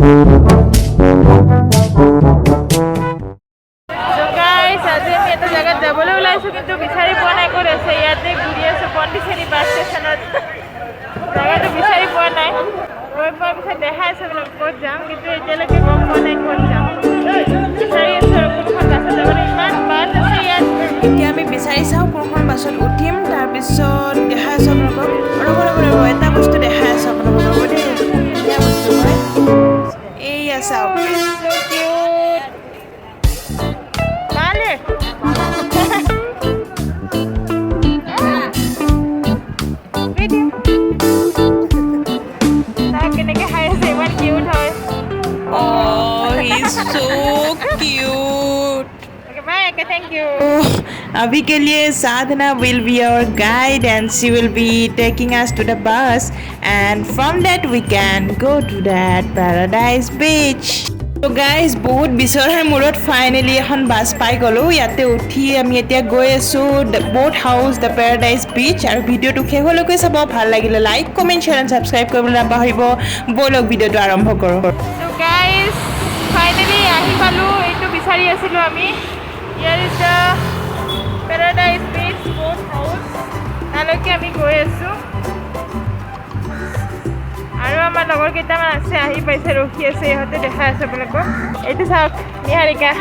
কিন্তু বিচাৰি পোৱা নাই ক'ত আছে। ইয়াতে ঘূৰি আছোঁ পণ্ডিচেৰী বাছ ষ্টেচনত, জেগাটো বিচাৰি পোৱা নাই। গৈ পোৱাৰ পিছত দেখাই আছে বোলে ক'ত যাম, কিন্তু এতিয়ালৈকে গম পোৱা নাই ক'ত যাম। বিচাৰি আছোঁ আৰু কোনখন বাছত যাব। ইমান বাছ আছে ইয়াত। এতিয়া আমি বিচাৰি চাওঁ কোনখন বাছত উঠিম, তাৰপিছত দেখাই আছোঁ আপোনালোকক। ৰ'ব এটা বস্তু দেখাই আছোঁ আপোনালোকক, ৰ'ব দেই। ধুনীয়া বস্তু হয়, এইয়া চাওক। So cute. Okay, bye. Okay, thank you. अभी के लिए साधना will be our guide and she will be taking us to the bus, and from that we can go to that Paradise Beach. So guys, বহুত বিচৰাৰ মূৰত finally এখন বাছ পাই গ'লোঁ। ইয়াতে উঠি আমি এতিয়া গৈ আছোঁ boat house the paradise beach. আৰু ভিডিঅ'টো শেষলৈকে চাব। ভাল লাগিলে like comment share and subscribe কৰিবলৈ নাপাহৰিব। ব'লক ভিডিঅ'টো আৰম্ভ কৰোঁ। So guys, ফাইনেলি আহি পালোঁ। এইটো বিচাৰি আছিলোঁ আমি। ইয়াৰ is the paradise beach boat house. তালৈকে আমি গৈ আছোঁ আৰু আমাৰ লগৰ কেইটামান আছে, আহি পাইছে, ৰখি আছে। ইহঁতে দেখাই আছে আপোনালোকক। এইটো চাওক, Niharika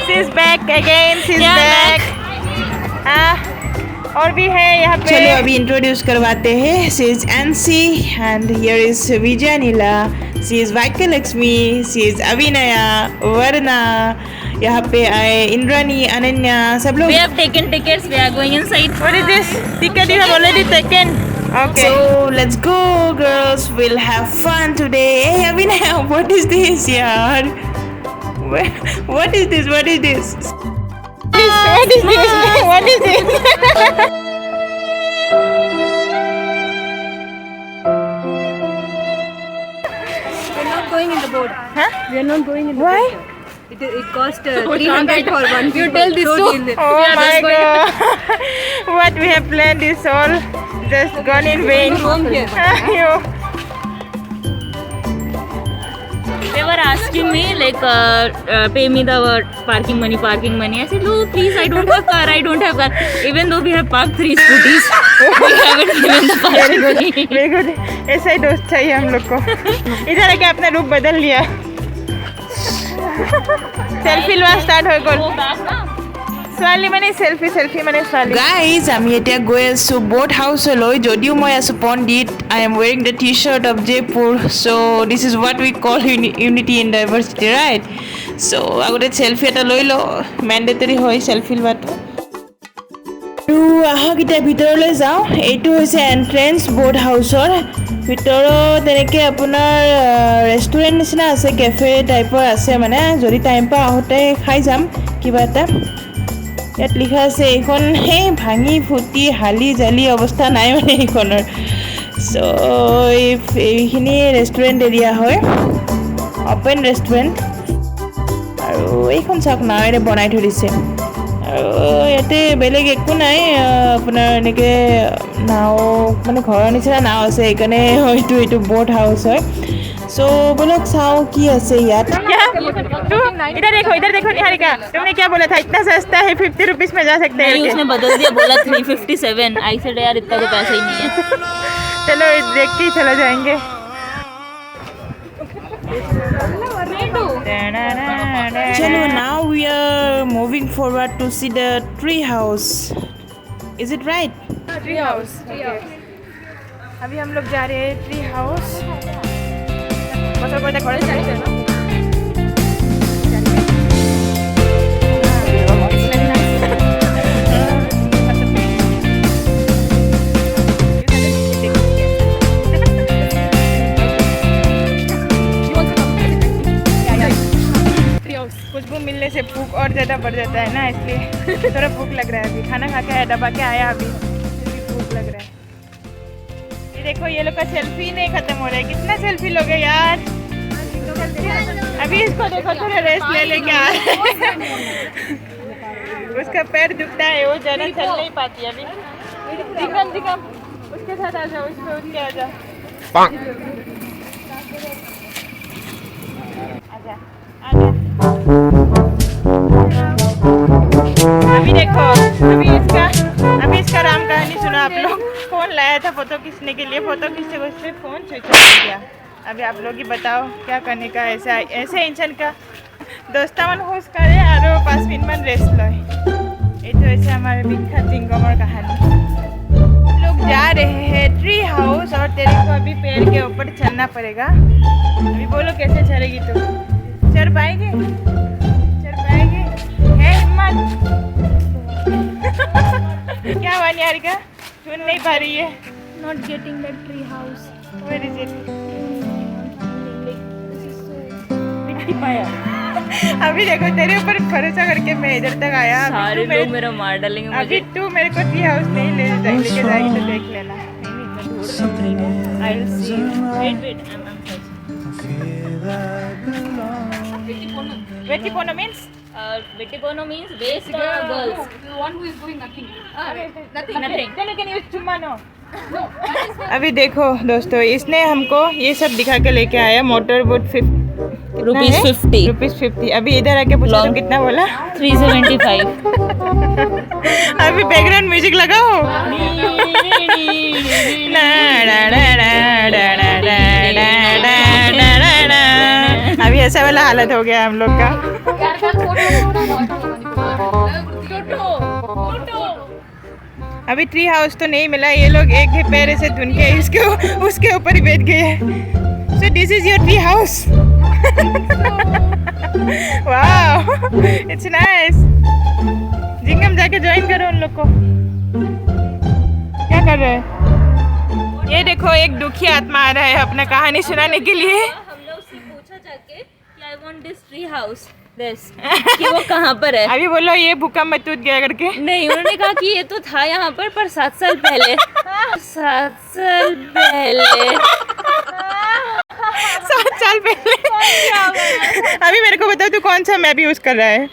she is back again, she is back. और भी है यहाँ पे। चलो अभी इंट्रोड्यूस करवाते हैं। She is NC and here is Vijay Neela, she is वाक्य लक्ष्मी, शी इज अभिनया, वरना, यहाँ पे आए इंद्रानी, अनन्या, सब लोग। We have taken tickets. We are going inside. What is this? Ticket you have already taken. Okay. So let's go, girls. We'll have fun today. Hey, Abhinaya, what is this, yaar? What is this? What is this? What is this? What is this? We're not going in the boat. Huh? We are not going in the Why? boat. It cost 300 for one. You tell this So too. deal. Oh my God! What we have planned is all just gone in vain. Roam here. You. They were asking me like, pay me the parking money. I said, no, please, I don't have car. Even though we have parked 3 scooties, we haven't given the parking money. Very good. ऐसा ही दोस्त चाहिए हम लोग को। इधर आके अपना रूप बदल लिया। सेल्फी लोৱা स्टार्ट হৈ গ'ল। ছোৱালী মানে সেলফি মানে ছোৱালী। গাইজ, আমি এতিয়া গৈ আছোঁ বোট হাউচলৈ। যদিও মই আছোঁ পণ্ডিত, I am wearing the T shirt of Jaipur. So' this is what we call unity in diversity, right? So' আগতে চেল্ফি এটা লৈ লওঁ, মেণ্ডেটৰী হয় চেল্ফি লোৱাটো। আৰু আহক এতিয়া ভিতৰলৈ যাওঁ। এইটো হৈছে এণ্ট্ৰেঞ্চ বোট হাউচৰ। ভিতৰত এনেকৈ আপোনাৰ ৰেষ্টুৰেণ্ট নিচিনা আছে, কেফে টাইপৰ আছে। মানে যদি টাইম পাওঁ আহোঁতে খাই যাম কিবা এটা। ইয়াত লিখা আছে এইখন সেই ভাঙি ফুটি হালি জালি অৱস্থা নাই মানে এইখনৰ। চ' এইখিনি ৰেষ্টুৰেণ্ট এৰিয়া হয়, অ'পেন ৰেষ্টুৰেণ্ট। আৰু এইখন চাওক, নাৱেৰে বনাই থৈ দিছে। আৰু ইয়াতে বেলেগ একো নাই, আপোনাৰ এনেকৈ নাও মানে ঘৰৰ নিচিনা নাও আছে, সেইকাৰণে হয়তো এইটো বোট হাউচ হয়। सो बोलो चाओ की ऐसे यार क्या तू इधर देखो निहारिका, तुमने क्या बोला था इतना सस्ता है 50 रुपीस में जा सकते हैं? उसने बदल दिया, बोला 357। आई सेड यार इतना तो पैसा ही नहीं है। चलो देख के ही चला जाएंगे। चलो now we are moving forward to see the tree house. Is it right? Tree house. अभी हम लोग जा रहे हैं ट्री हाउस। मतलब बड़ा कॉलेज जाने का खुशबू मिलने से भूख और ज़्यादा बढ़ जाता है ना, इसलिए थोड़ा भूख लग रहा है। अभी खाना खा के दबा के आया, अभी भूख लग रहा है। ये देखो ये लोग का सेल्फी नहीं खत्म हो रहा है। कितना सेल्फी लोगे यार। अभी इसको देखो, थोड़ा रेस्ट ले लेके आ उसका पैर दुखता है, वो ज़्यादा चल नहीं पाती अभी। दिखम उसके साथ आ जाओ, उसको उठ के आ जाओ। आजा आजा। अभी देखो, अभी इसका राम कहानी सुनो आप लोग। फोन लाया था फोटो खींचने के लिए, फोटो खींचते खींचते फोन स्विच ऑफ हो गया। अभी आप लोग ही बताओ क्या करने का। ऐसे इंसान का दोस्ता मन होश करे और 5 मिनट मन रेस्ट लय। ये तो ऐसे हमारे विख्यात जिंगमर कहानी। लोग जा रहे हैं ट्री हाउस और तेरे को अभी पेड़ के ऊपर चलना पड़ेगा। अभी बोलो कैसे चलेगी तू? चढ़ पाएगी? चढ़ पाएगी? है हिम्मत? क्या हुआ निहारिका? सुन नहीं पा रही है? Not getting that tree house. Where is it? अभी देखो तेरे ऊपर भरोसा करके मैं इधर तक आया। सारे लोग मेरा मार डालेंगे अभी मुझे। तू मेरे को ट्री हाउस नहीं लेके जाएगी तो देख लेना। I'll see. Wait, I'm Vetipono means? Vetipono means waste girls. The one who is going nothing. Nothing. Then you can use chumano. अभी देखो दोस्तों, इसने हमको ये सब दिखा के लेके आया। Motor boat Rupees 50. ₹50। अभी इधर आके पूछा तो कितना बोला? 375. अभी बैकग्राउंड म्यूजिक लगाओ। अभी ऐसा वाला हालत हो गया हम लोग का। अभी ट्री हाउस तो नहीं मिला। ये लोग एक ही पैर से धुन के उसके ऊपर ही बैठ गए। So this is your tree house. वाह, इट्स नाइस। जिंगम जाके ज्वाइन करो उन लोग को। क्या कर रहे हैं? ये देखो एक दुखी आत्मा आ रहा है अपना कहानी सुनाने के लिए। हम लोग से पूछा जाके कि I want this tree house. This कि वो कहाँ पर है? अभी बोलो ये भूकंप में टूट गया करके। नहीं, उन्होंने कहा कि ये तो था यहाँ पर 7 साल पहले। 7 साल पहले। 7 साल पहले। अभी मेरे को बताओ तू कौन सा मैप यूज कर रहा है?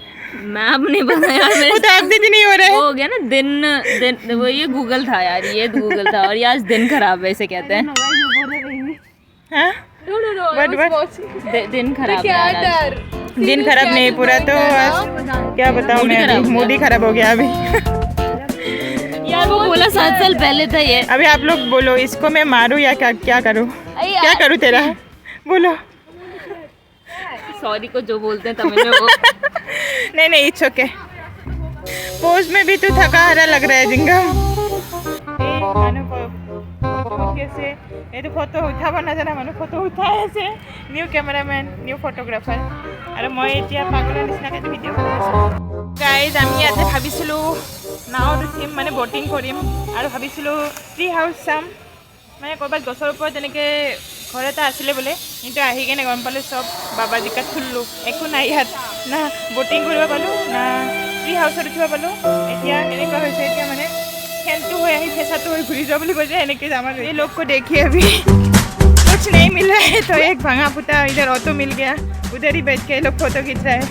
मैप नहीं पता यार मेरे। वो तो अपडेट ही नहीं हो रहा है। वो हो गया ना दिन वो ये गूगल था यार, ये गूगल था और ये आज दिन खराब है इसे कहते हैं। हाँ? दिन खराब है यार। दिन खराब नहीं पूरा तो क्या बताऊँ मैं। अभी मूड ही खराब हो गया अभी। यार वो बोला 7 साल पहले था ये। अभी आप लोग बोलो इसको मैं मारूं या क्या करूं? क्या करूं तेरा? बोलो। सॉरी को जो बोलते हैं तमिल में वो। नहीं इट्स ओके। पोज में भी तो थका हारा लग रहा है जिंगम। ये तो फोटो उठाब नाजाना मानुह फोटो उठाই আছে। নিউ কেমেৰামেন, নিউ ফটোগ্ৰাফাৰ আৰু মই এতিয়া পাগলৰ নিচিনাকৈ ভিডিঅ' কৰি আছোঁ। গাইজ আমি ইয়াতে ভাবিছিলোঁ নাৱত উঠিম, মানে বটিং কৰিম আৰু ভাবিছিলোঁ ট্ৰি হাউচ চাম, মানে ক'ৰবাত গছৰ ওপৰত তেনেকৈ ঘৰ এটা আছিলে বোলে, কিন্তু আহি কেনে গম পালোঁ চব বাবাজিকাত খুলিলোঁ। একো নাই ইয়াত, না বটিং কৰিব পালোঁ না ট্ৰি হাউচত উঠিব পালোঁ। এতিয়া এনেকুৱা হৈছে, এতিয়া মানে खेलते हुए ही फैसा तो घुरी जाओ बोली बोले है कि ये लोग को देखिए अभी कुछ नहीं मिल रहा है तो एक भांगा पुता इधर ऑटो मिल गया, उधर ही बैठ के लोग फोटो खींच रहे हैं।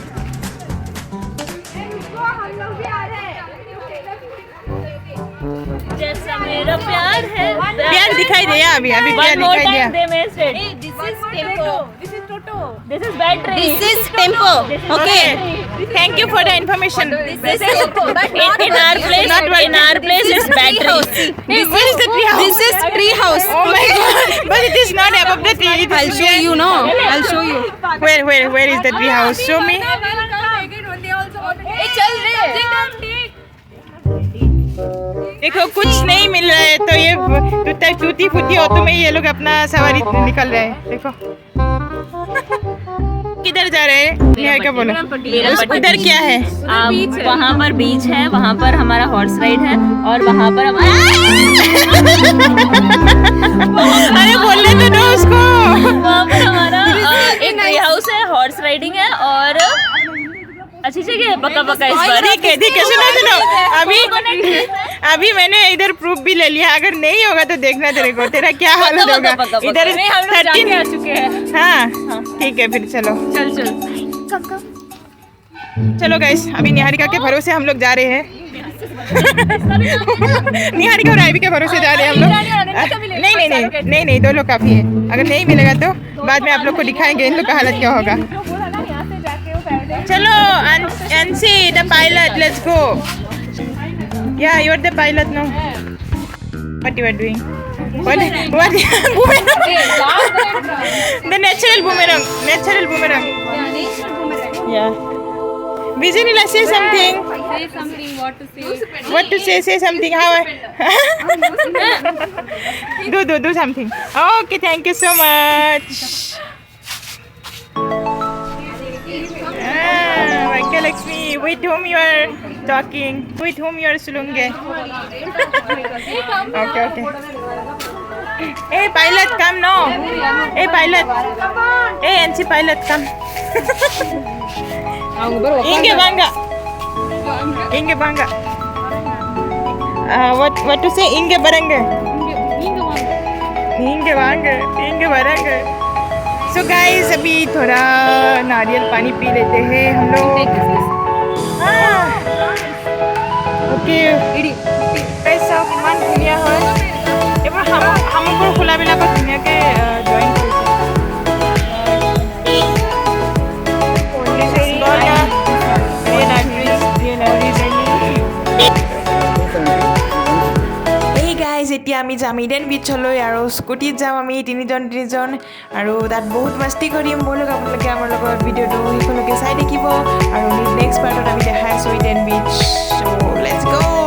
जैसा मेरा प्यार है प्यार दिखाई दिया अभी प्यार दिखाई दिया। This is battery. This is tempo. Okay, thank you for the information. This is tempo, but not In our place is battery. Hey, where is the tree house? This is tree house. Oh my god, but it is not above the tree. I'll show you. No, I'll show you. Where is the tree house? Show me. देखो कुछ नहीं मिल रहा है तो ये टूटी फूटी auto में ये लोग अपना सवारी निकल रहे हैं। देखो किधर जा रहे हैं? क्या बोलो उधर क्या है? वहाँ पर बीच है, वहाँ पर हमारा हॉर्स राइड है और वहाँ पर हमारा अरे बोलने तो दो उसको। वहाँ पर हमारा एक ट्री हाउस है, हॉर्स राइडिंग है और अच्छी जगह है। पक्का इस बार ठीक है सुनो अभी मैंने इधर प्रूफ भी ले लिया, अगर नहीं होगा तो देखना तेरे को तेरा क्या हालत होगा। इधर 13 आ चुके हैं। हाँ ठीक है फिर चलो चलो गाइस, अभी निहारिका के भरोसे हम लोग जा रहे हैं। निहारिका और आईवी के भरोसे जा रहे हैं हम लोग। नहीं 2 लोग काफी है। अगर नहीं मिलेगा तो बाद में आप लोग को दिखाएंगे इन लोग का हालत क्या होगा। Chalo, Ansi, the pilot, let's go. Yeah, you're the pilot now. What you are doing? What? Boomerang. The natural boomerang. Yeah. Vizinila, say something. Say something, what to say. What to say? Say something. How? Do something. Okay, thank you so much. Lakshmi, with whom you are talking? With whom you are sulunge? Okay. Hey, pilot, come now. Hey, pilot. Hey, NC pilot, come. Inge banga. What to say? Inge baranga. So guys, अभी थोड़ा नारियल पानी P लेते हैं हम लोग. Okay कैसा किमान धुनिया হয় এবার হামুকৰ খোলাবিলাকত ধুনীয়াকৈ ড্ৰয়িং এতিয়া আমি যাম ইডেন বিচলৈ আৰু স্কুটিত যাম আমি তিনিজন আৰু তাত বহুত মস্তি কৰিম বলক আপোনালোকে আমাৰ লগত ভিডিঅ'টো শেষলৈকে চাই দেখিব আৰু নেক্সট পাৰ্টত আমি দেখাই আছোঁ ইডেন বিচ চ' লেটছ গো